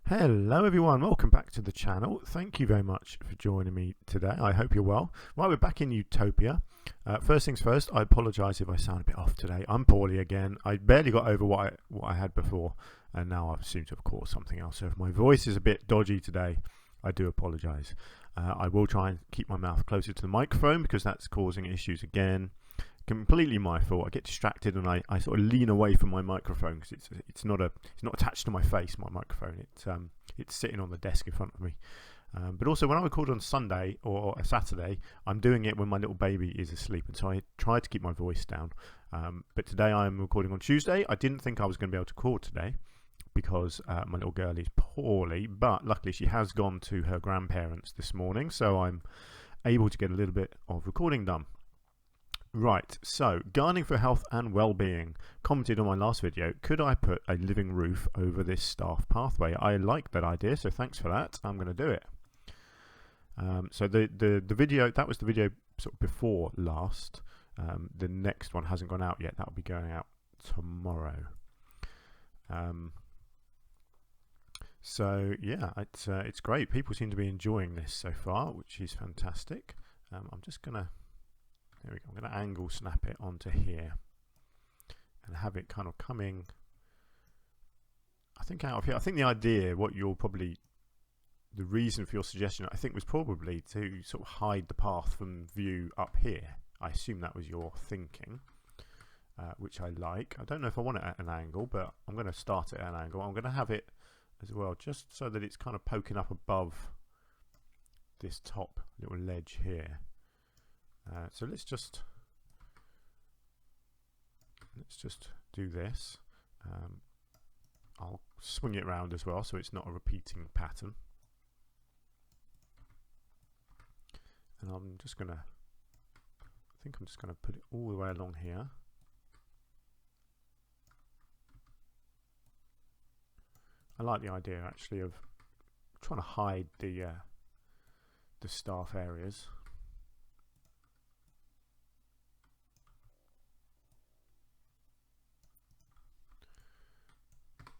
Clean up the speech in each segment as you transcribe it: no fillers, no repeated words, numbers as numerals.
Hello everyone, welcome back to the channel. Thank you very much for joining me today. I hope you're well. Right, we're back in Utopia. First things first, I apologise if I sound a bit off today. I'm poorly again. I barely got over what I had before, and now I seem to have caught something else. So if my voice is a bit dodgy today, I do apologise. I will try and keep my mouth closer to the microphone because that's causing issues again. Completely my fault. I get distracted and I sort of lean away from my microphone because it's not attached to my face. My microphone it's sitting on the desk in front of me. But also when I record on Sunday or a Saturday, I'm doing it when my little baby is asleep, and so I try to keep my voice down. But today I'm recording on Tuesday. I didn't think I was going to be able to record today because my little girl is poorly, but luckily she has gone to her grandparents this morning, so I'm able to get a little bit of recording done. Right, so gardening for health and well-being. Commented on my last video, could I put a living roof over this staff pathway? I like that idea, so thanks for that. I'm going to do it. So the video, that was the video sort of before last. The next one hasn't gone out yet. That'll be going out tomorrow. So yeah, it's great. People seem to be enjoying this so far, which is fantastic. I'm just gonna. There we go. I'm going to angle snap it onto here and have it kind of coming, I think, out of here. I think the idea, the reason for your suggestion, I think, was probably to sort of hide the path from view up here. I assume that was your thinking, which I like. I don't know if I want it at an angle, but I'm going to start it at an angle. I'm going to have it as well, just so that it's kind of poking up above this top little ledge here. So let's just do this. I'll swing it around as well so it's not a repeating pattern. And I'm just gonna, I think I'm just gonna put it all the way along here. I like the idea actually of trying to hide the staff areas.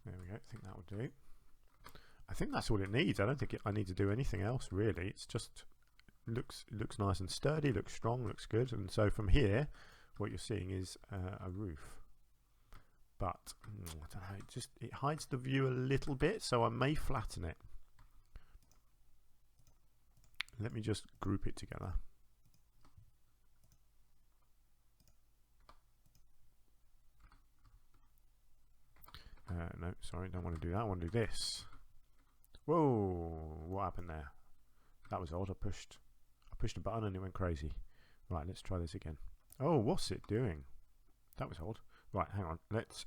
There we go, I think that will do. I think that's all it needs. I don't think I need to do anything else really. It's just looks nice and sturdy, looks strong, looks good. And so from here, what you're seeing is a roof. But I don't know, it hides the view a little bit, so I may flatten it. Let me just group it together. No, sorry, don't want to do that. I want to do this. Whoa, what happened there? That was odd. I pushed a button and it went crazy. Right, let's try this again. Oh, what's it doing? That was odd. Right, hang on. Let's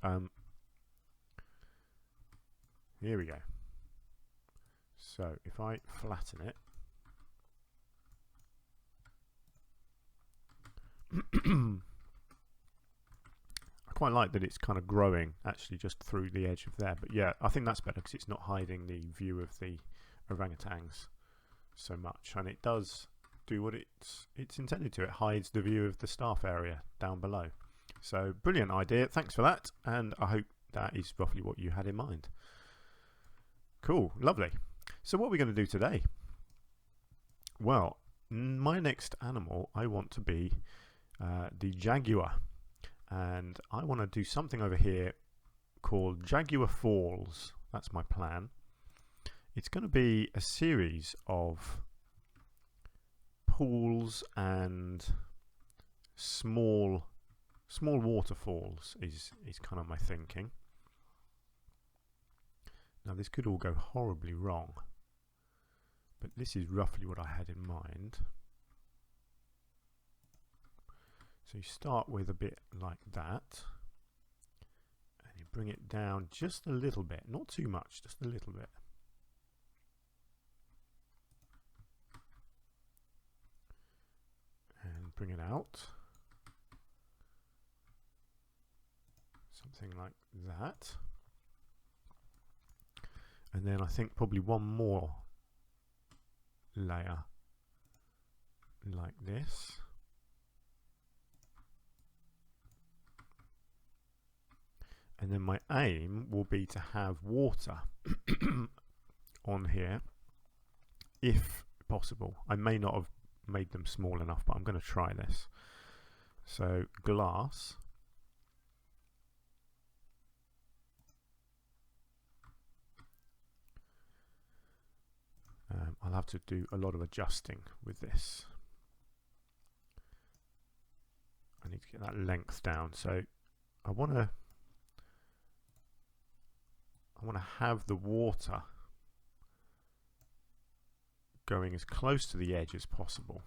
here we go. So if I flatten it, quite like that it's kind of growing actually just through the edge of there, but yeah, I think that's better because it's not hiding the view of the orangutans so much, and it does do what it's intended to. It hides the view of the staff area down below. So brilliant idea, thanks for that, and I hope that is roughly what you had in mind. Cool, lovely. So what are we going to do today? Well, my next animal I want to be the jaguar. And I want to do something over here called Jaguar Falls. That's my plan. It's going to be a series of pools and small waterfalls is kind of my thinking. Now this could all go horribly wrong, but this is roughly what I had in mind. So you start with a bit like that, and you bring it down just a little bit, not too much, just a little bit. And bring it out. Something like that. And then I think probably one more layer like this. And then my aim will be to have water on here if possible. I may not have made them small enough, but I'm going to try this. So glass. I'll have to do a lot of adjusting with this. I need to get that length down. So I want to have the water going as close to the edge as possible.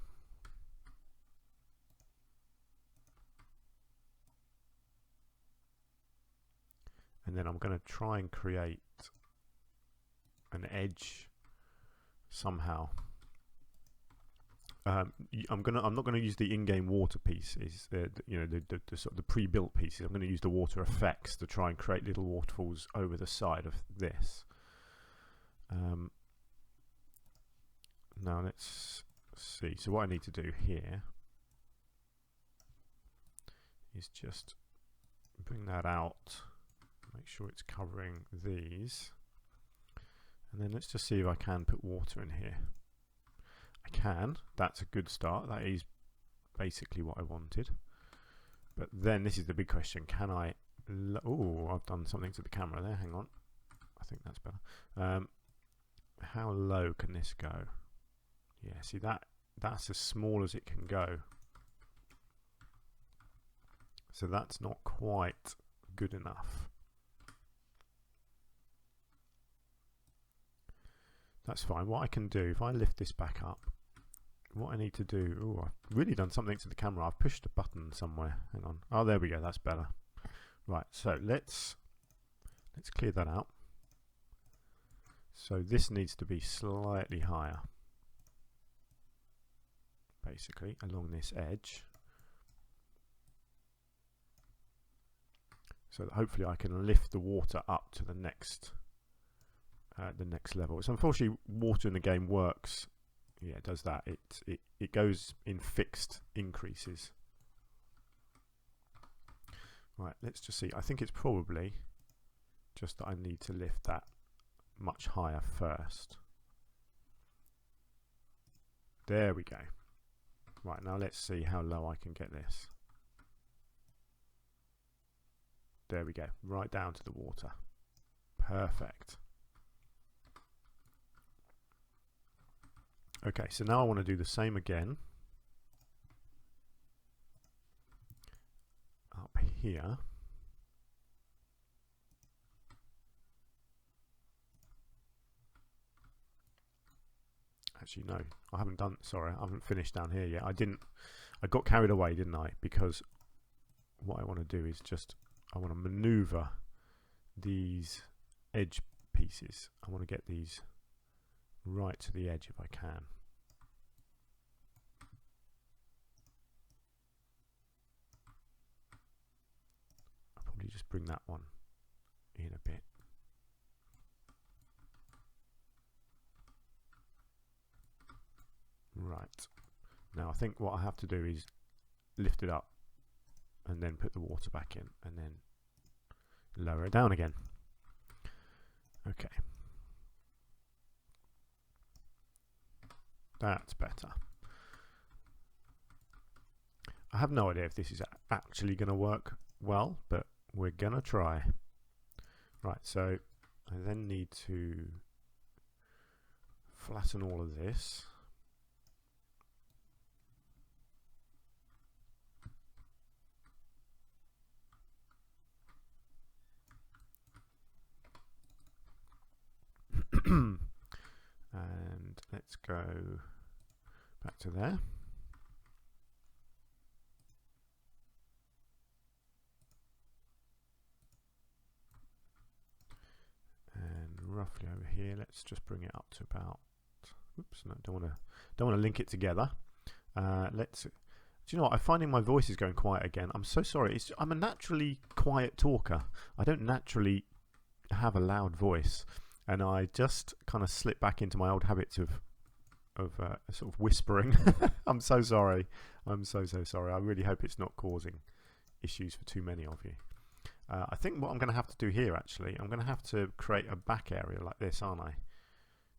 And then I'm going to try and create an edge somehow. I'm not going to use the in-game water pieces, you know, the sort of the pre-built pieces. I'm going to use the water effects to try and create little waterfalls over the side of this. Now let's see. So what I need to do here is just bring that out, make sure it's covering these, and then let's just see if I can put water in here. I can. That's a good start. That is basically what I wanted. But then this is the big question. Can I... Oh, I've done something to the camera there. Hang on. I think that's better. How low can this go? Yeah, see that's as small as it can go. So that's not quite good enough. That's fine. What I can do, if I lift this back up, what I need to do... Oh, I've really done something to the camera. I've pushed a button somewhere. Hang on. Oh, there we go. That's better. Right, so let's clear that out. So this needs to be slightly higher, basically, along this edge. So that hopefully I can lift the water up to the next level. So unfortunately, water in the game works. Yeah, it does that. It goes in fixed increases. Right, let's just see. I think it's probably just that I need to lift that much higher first. There we go. Right, now let's see how low I can get this. There we go, right down to the water. Perfect. Okay, so now I want to do the same again. Up here. Actually, no, I haven't done, sorry, I haven't finished down here yet. I got carried away, didn't I? Because what I want to do is just, I want to maneuver these edge pieces. I want to get these right to the edge if I can. I'll probably just bring that one in a bit. Right. Now I think what I have to do is lift it up and then put the water back in and then lower it down again. Okay. That's better. I have no idea if this is actually going to work well, but we're going to try. Right, so I then need to flatten all of this. And let's go back to there. And roughly over here, let's just bring it up to about, oops, no, don't want to link it together. Let's, do you know what, I'm finding my voice is going quiet again. I'm so sorry. I'm a naturally quiet talker. I don't naturally have a loud voice. And I just kind of slip back into my old habits of sort of whispering. I'm so sorry. I'm so sorry. I really hope it's not causing issues for too many of you. I think what I'm going to have to do here, actually, I'm going to have to create a back area like this, aren't I?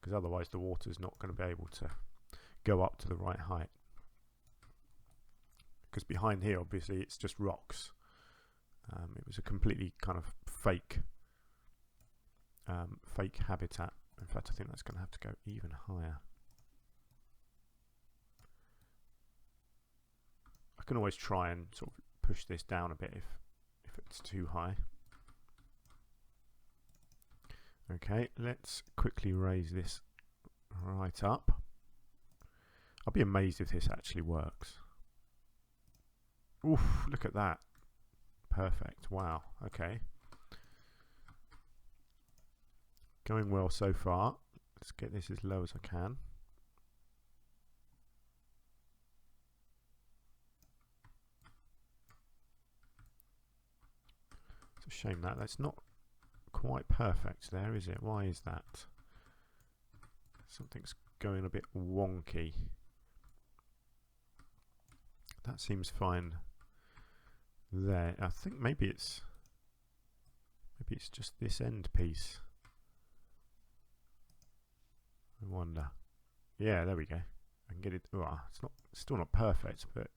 because otherwise the water's not going to be able to go up to the right height. Because behind here, obviously, it's just rocks. It was a completely kind of fake habitat. In fact, I think that's going to have to go even higher. I can always try and sort of push this down a bit if it's too high. Okay, let's quickly raise this right up. I'll be amazed if this actually works. Oof, look at that. Perfect. Wow. Okay. Going well so far. Let's get this as low as I can. It's a shame that that's not quite perfect there, is it? Why is that? Something's going a bit wonky. That seems fine there. I think maybe it's just this end piece. I wonder. Yeah, there we go. I can get it. Oh, it's still not perfect, but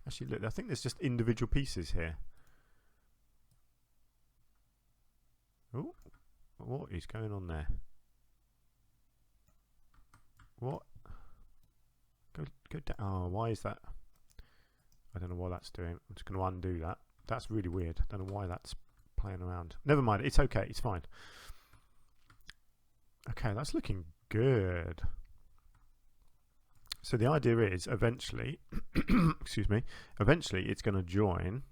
actually look, I think there's just individual pieces here. Oh, what is going on there? What? Go down. Oh, why is that? I don't know what that's doing. I'm just going to undo that. That's really weird. I don't know why that's playing around. Never mind. It's okay. It's fine. Okay, that's looking good. So the idea is eventually, excuse me, eventually it's going to join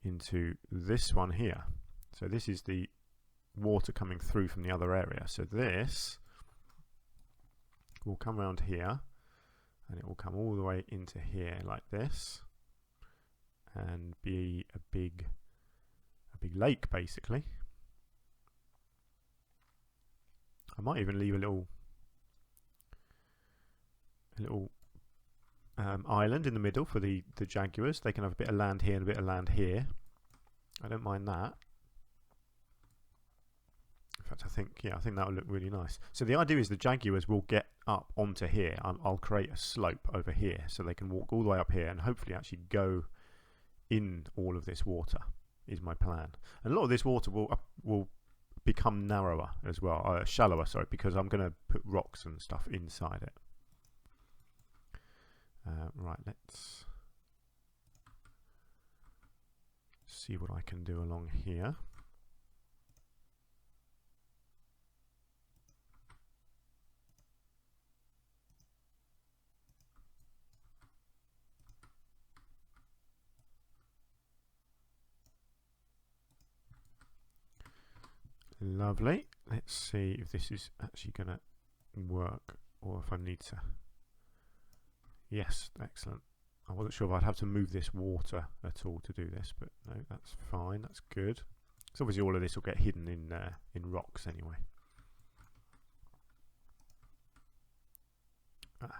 into this one here. So this is the water coming through from the other area. So this will come around here and it will come all the way into here like this and be a big lake basically. I might even leave a little island in the middle for the jaguars. They can have a bit of land here and a bit of land here. I don't mind that. In fact, I think that will look really nice. So the idea is the jaguars will get up onto here. I'll create a slope over here so they can walk all the way up here and hopefully actually go in all of this water is my plan. And a lot of this water will become narrower as well, shallower, sorry, because I'm going to put rocks and stuff inside it. Right, let's see what I can do along here. Lovely. Let's see if this is actually going to work or if I need to. Yes, excellent. I wasn't sure if I'd have to move this water at all to do this, but no, that's fine. That's good. So obviously all of this will get hidden in rocks anyway.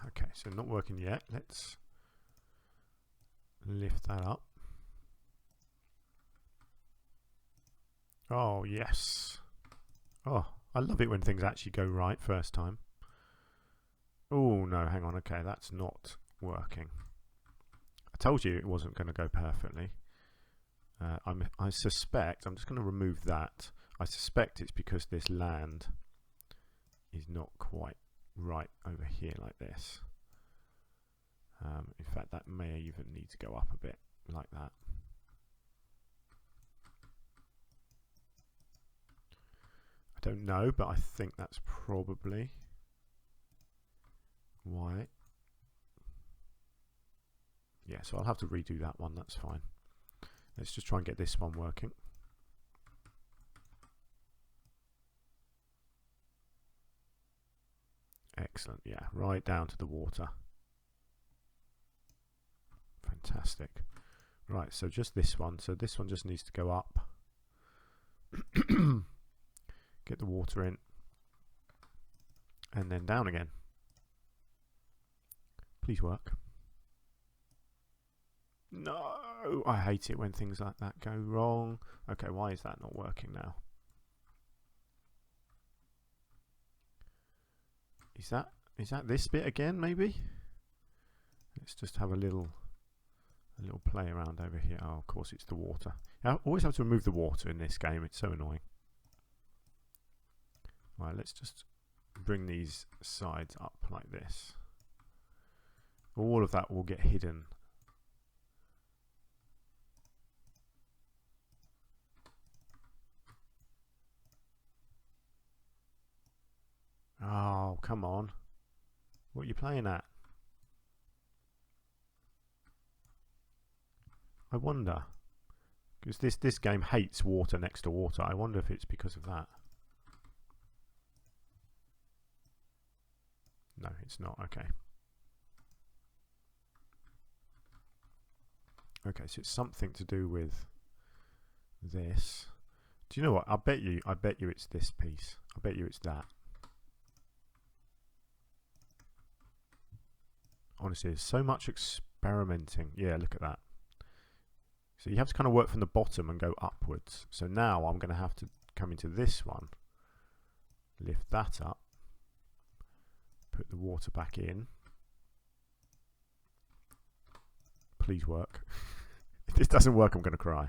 Okay, so not working yet. Let's lift that up. Oh, yes. Oh, I love it when things actually go right first time. Oh, no, hang on. Okay, that's not working. I told you it wasn't going to go perfectly. I suspect, I'm just going to remove that. I suspect it's because this land is not quite right over here like this. In fact, that may even need to go up a bit like that. I don't know, but I think that's probably why. Yeah, so I'll have to redo that one, that's fine. Let's just try and get this one working. Excellent, yeah, right down to the water. Fantastic. Right, so just this one. So this one just needs to go up. Get the water in. And then down again. Please work. No! I hate it when things like that go wrong. Okay, why is that not working now? Is that this bit again, maybe? Let's just have a little play around over here. Oh, of course it's the water. I always have to remove the water in this game. It's so annoying. Right, let's just bring these sides up like this. All of that will get hidden. Oh, come on. What are you playing at? I wonder. Because this game hates water next to water. I wonder if it's because of that. No, it's not. Okay. Okay, so it's something to do with this. Do you know what? I bet you it's this piece. I bet you it's that. Honestly, there's so much experimenting. Yeah, look at that. So you have to kind of work from the bottom and go upwards. So now I'm going to have to come into this one, lift that up, put the water back in. Please work. If this doesn't work, I'm going to cry.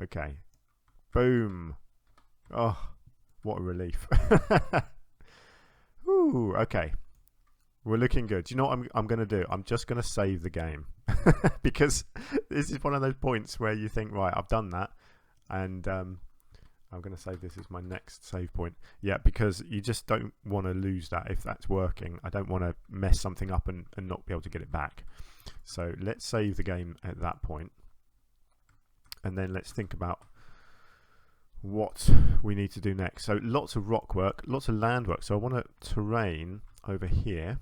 Okay. Boom. Oh, what a relief. Ooh, okay. We're looking good. Do you know what I'm going to do? I'm just going to save the game. Because this is one of those points where you think, right, I've done that. And I'm going to save this as my next save point. Yeah, because you just don't want to lose that if that's working. I don't want to mess something up and not be able to get it back. So let's save the game at that point. And then let's think about what we need to do next. So lots of rock work, lots of land work. So I want a terrain over here.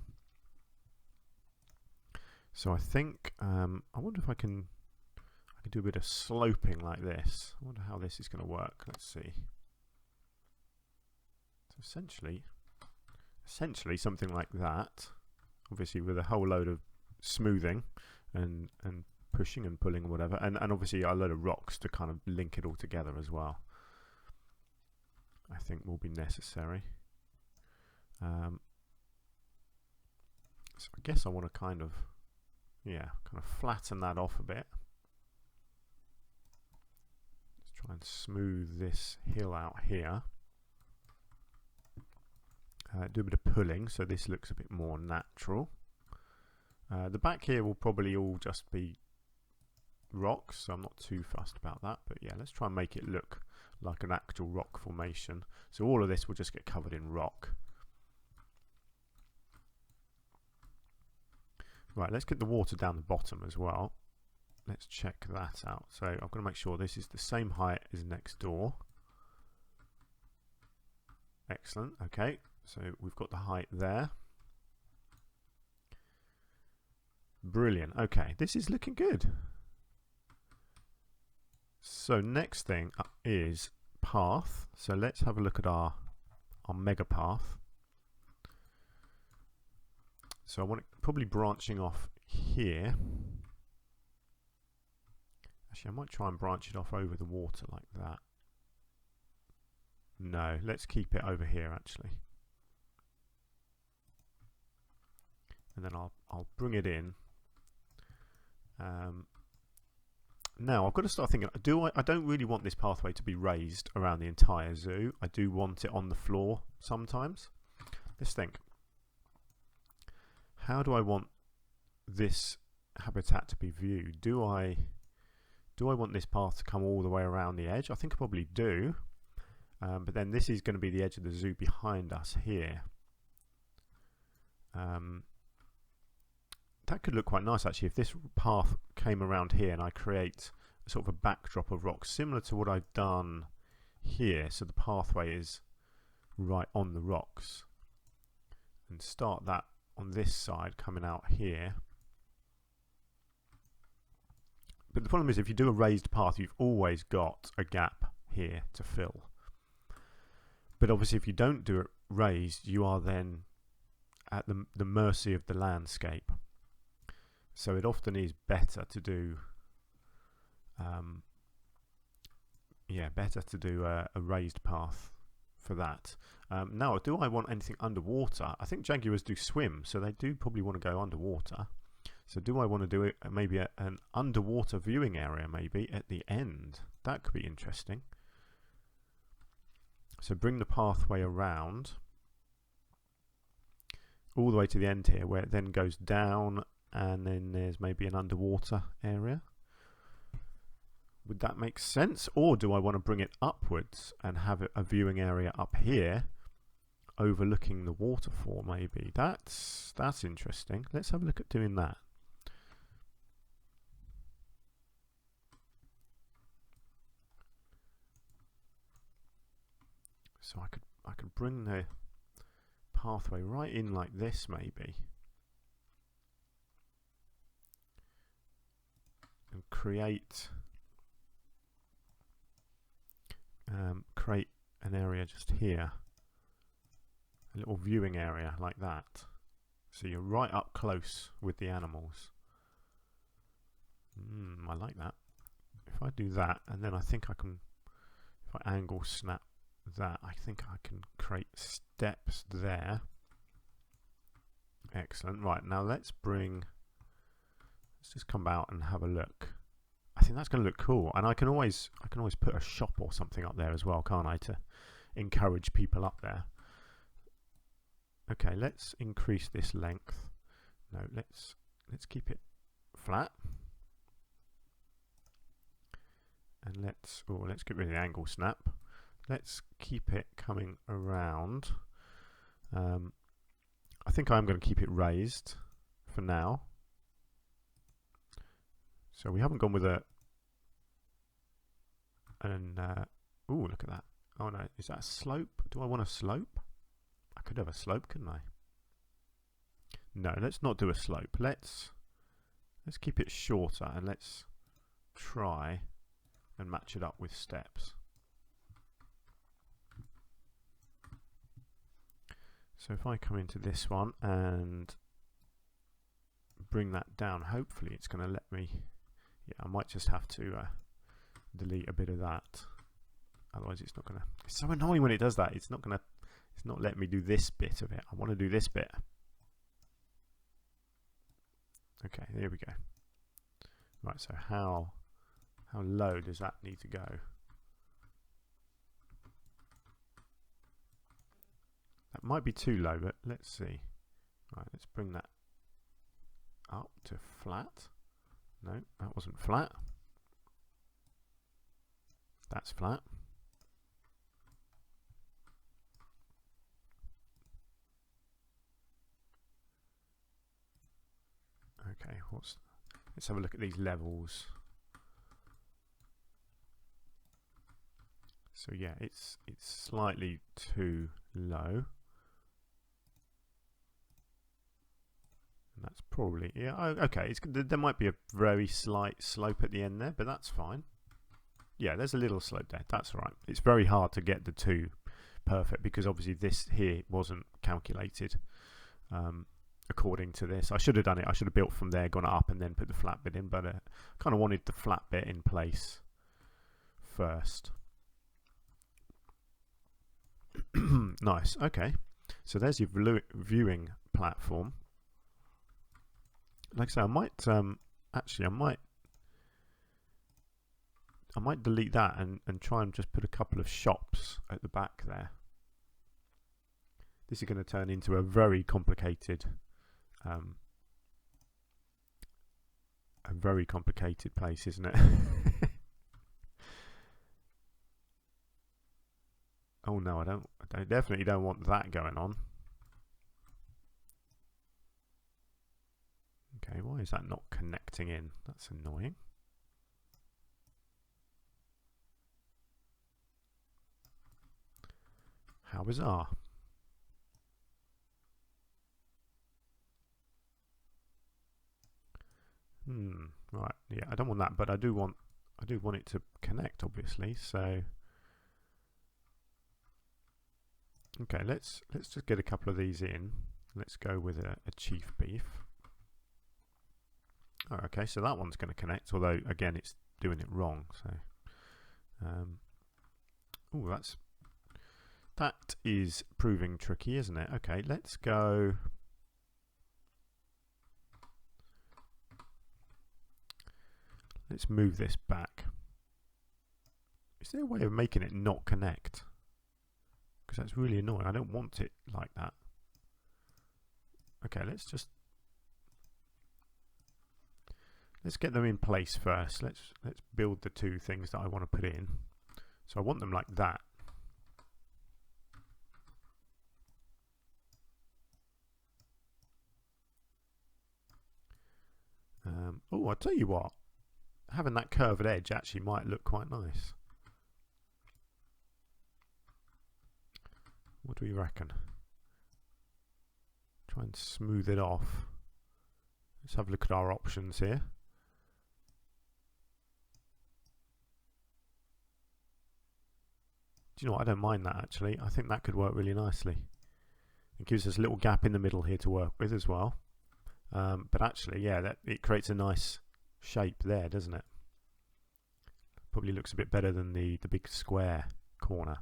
So I think I wonder if I can do a bit of sloping like this. I wonder how this is going to work. Let's see. So essentially something like that. Obviously with a whole load of smoothing and pushing and pulling and whatever, and obviously a load of rocks to kind of link it all together as well. I think will be necessary. So I guess I want to kind of flatten that off a bit. Let's try and smooth this hill out here. Do a bit of pulling so this looks a bit more natural. The back here will probably all just be rocks, so I'm not too fussed about that, but yeah, let's try and make it look like an actual rock formation. So all of this will just get covered in rock. Right, let's get the water down the bottom as well. Let's check that out. So I'm going to make sure this is the same height as next door. Excellent. Okay, so we've got the height there. Brilliant. Okay, this is looking good. So next thing is path. So let's have a look at our mega path. So I want it probably branching off here. Actually, I might try and branch it off over the water like that. No, let's keep it over here actually. And then I'll bring it in. Now I've got to start thinking, I don't really want this pathway to be raised around the entire zoo. I do want it on the floor sometimes. Let's think. How do I want this habitat to be viewed? Do I want this path to come all the way around the edge? I think I probably do. But then this is going to be the edge of the zoo behind us here. That could look quite nice actually if this path came around here and I create a sort of a backdrop of rocks similar to what I've done here. So the pathway is right on the rocks, and start that on this side coming out here. But the problem is if you do a raised path, you've always got a gap here to fill. But obviously if you don't do it raised, you are then at the mercy of the landscape. So it often is better to do yeah, better to do a raised path for that. Now, do I want anything underwater? I think Jaguars do swim, so they do probably want to go underwater. So do I want to do it maybe an underwater viewing area maybe at the end? That could be interesting. So bring the pathway around all the way to the end here, where it then goes down, and then there's maybe an underwater area. Would that make sense? Or do I want to bring it upwards and have a viewing area up here overlooking the waterfall maybe? That's interesting. Let's have a look at doing that. So I could bring the pathway right in like this maybe, and create an area just here, a little viewing area like that, so you're right up close with the animals. I like that. If I do that, and then I think I can, if I angle snap that, I think I can create steps there. Excellent. Right, now let's just come out and have a look. I think that's going to look cool, and I can always put a shop or something up there as well, can't I, to encourage people up there. Okay, let's increase this length. No, let's keep it flat, and let's get rid of the angle snap. Let's keep it coming around. I think I'm going to keep it raised for now. So we haven't gone with a, ooh, look at that. Oh no, is that a slope? Do I want a slope? I could have a slope, couldn't I? No, let's not do a slope. Let's keep it shorter, and let's try and match it up with steps. So if I come into this one and bring that down, hopefully it's going to let me. Yeah, I might just have to delete a bit of that. Otherwise, it's not going to. It's so annoying when it does that. It's not letting me do this bit of it. I want to do this bit. Okay, there we go. Right, so how low does that need to go? That might be too low, but let's see. Right, let's bring that up to flat. No, that wasn't flat. That's flat. Okay, let's have a look at these levels. So yeah, it's slightly too low. That's probably, yeah, okay, there might be a very slight slope at the end there, but that's fine. Yeah, there's a little slope there, that's right. It's very hard to get the two perfect because obviously this here wasn't calculated according to this. I should have done it, I should have built from there, gone up and then put the flat bit in, but I kind of wanted the flat bit in place first. Nice, okay. So there's your viewing platform. Like I say, I might actually I might delete that and try and just put a couple of shops at the back there. This is going to turn into a very complicated place, isn't it? Oh no, I definitely don't want that going on. Okay, why is that not connecting in? That's annoying. How bizarre. Right, yeah, I don't want that, but I do want it to connect, obviously. So okay, let's just get a couple of these in. Let's go with a chief beef. Oh, okay, so that one's going to connect, although again it's doing it wrong. So Oh, that is proving tricky, isn't it? Okay, let's go. Let's move this back. Is there a way of making it not connect? Because that's really annoying. I don't want it like that. Okay, let's get them in place first. Let's build the two things that I want to put in. So I want them like that. Oh, I'll tell you what. Having that curved edge actually might look quite nice. What do we reckon? Try and smooth it off. Let's have a look at our options here. Do you know what? I don't mind that actually. I think that could work really nicely. It gives us a little gap in the middle here to work with as well. But actually, yeah, it creates a nice shape there, doesn't it? Probably looks a bit better than the big square corner.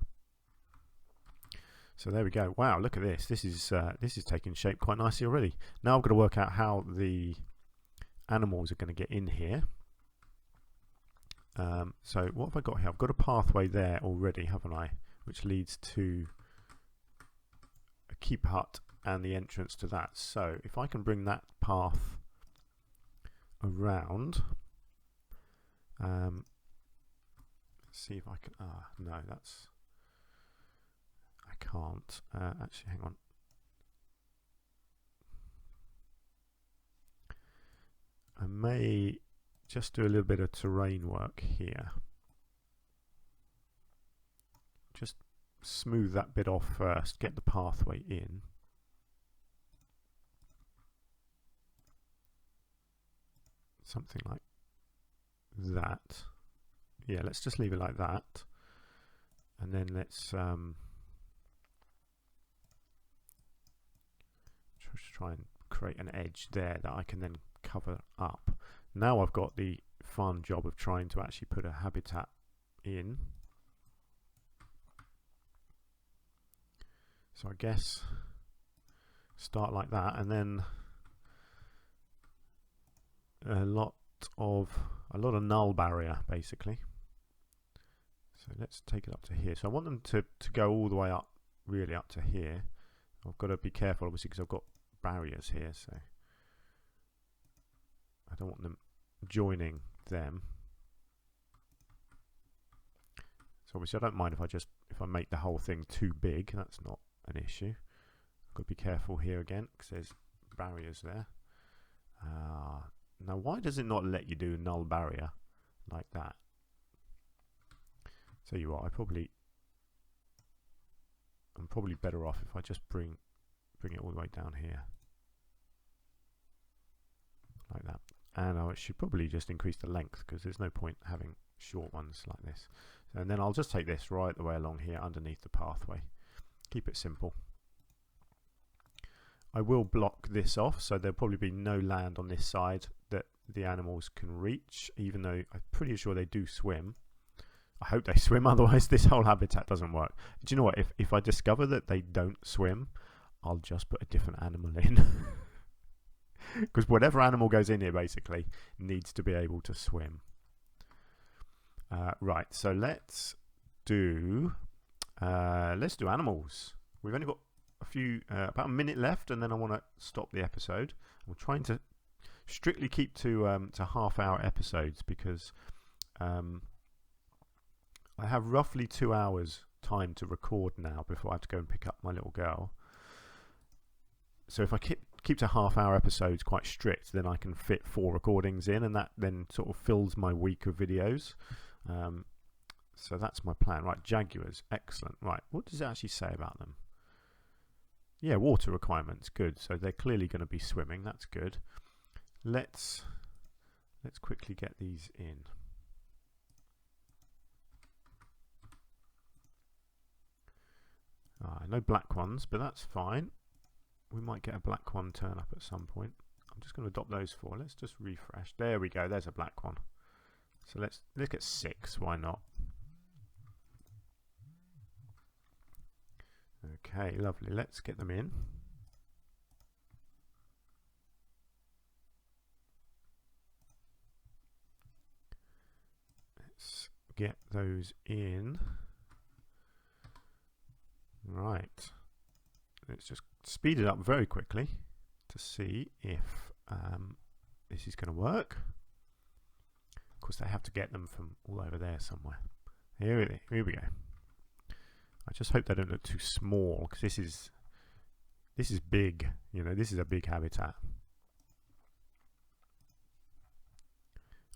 So there we go. Wow, look at this. This is taking shape quite nicely already. Now I've got to work out how the animals are going to get in here. So what have I got here? I've got a pathway there already, haven't I? Which leads to a keep hut and the entrance to that. So if I can bring that path around, let's see if I can. No, that's. I can't. Actually, hang on. I may just do a little bit of terrain work here. Just smooth that bit off first, get the pathway in. Something like that. Yeah, let's just leave it like that. And then let's try and create an edge there that I can then cover up. Now I've got the fun job of trying to actually put a habitat in. So I guess start like that, and then a lot of null barrier basically. So let's take it up to here. So I want them to go all the way up, really up to here. I've got to be careful obviously because I've got barriers here, so I don't want them joining them. So obviously I don't mind if I make the whole thing too big. That's not an issue. I've got to be careful here again because there's barriers there. Now why does it not let you do a null barrier like that? Tell you what, I'm probably better off if I just bring it all the way down here like that. And I should probably just increase the length because there's no point having short ones like this. And then I'll just take this right the way along here underneath the pathway. Keep it simple. I will block this off, so there'll probably be no land on this side that the animals can reach, even though I'm pretty sure they do swim. I hope they swim, otherwise this whole habitat doesn't work. Do you know what? If I discover that they don't swim, I'll just put a different animal in. Because whatever animal goes in here basically needs to be able to swim. Right, so let's do animals. We've only got about a minute left, and then I want to stop the episode. I'm trying to strictly keep to half-hour episodes because I have roughly 2 hours time to record now before I have to go and pick up my little girl. So if I keep to half-hour episodes quite strict, then I can fit 4 recordings in, and that then sort of fills my week of videos. So that's my plan. Right, Jaguars, excellent. Right, what does it actually say about them? Yeah, water requirements, good. So they're clearly going to be swimming. That's good. Let's quickly get these in. No black ones, but that's fine. We might get a black one turn up at some point. I'm just going to adopt those 4. Let's just refresh. There we go. There's a black one. So let's look at 6. Why not? Okay, lovely. Let's get them in. Let's get those in. Right. Let's just speed it up very quickly to see if this is going to work. Of course, they have to get them from all over there somewhere. Here we go. I just hope they don't look too small, because this is big. You know, this is a big habitat.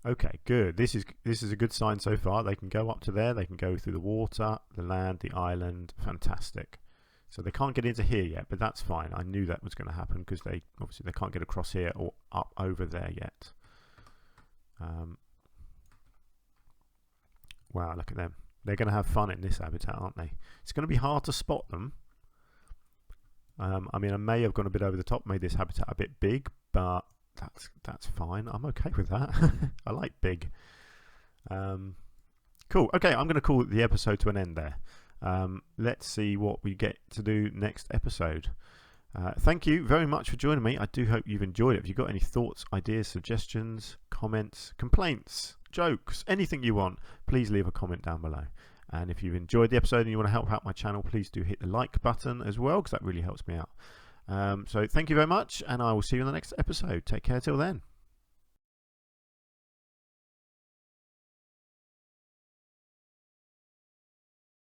Okay, good. This is a good sign so far. They can go up to there. They can go through the water, the land, the island. Fantastic. So they can't get into here yet, but that's fine. I knew that was going to happen, because they can't get across here or up over there yet. Wow, look at them. They're going to have fun in this habitat, aren't they? It's going to be hard to spot them. I mean, I may have gone a bit over the top, made this habitat a bit big, but that's fine. I'm okay with that. I like big. Cool. Okay, I'm going to call the episode to an end there. Let's see what we get to do next episode. Thank you very much for joining me. I do hope you've enjoyed it. If you've got any thoughts, ideas, suggestions, comments, complaints, jokes, anything you want, please leave a comment down below. And if you've enjoyed the episode and you want to help out my channel, please do hit the like button as well, because that really helps me out. So thank you very much, and I will see you in the next episode. Take care till then.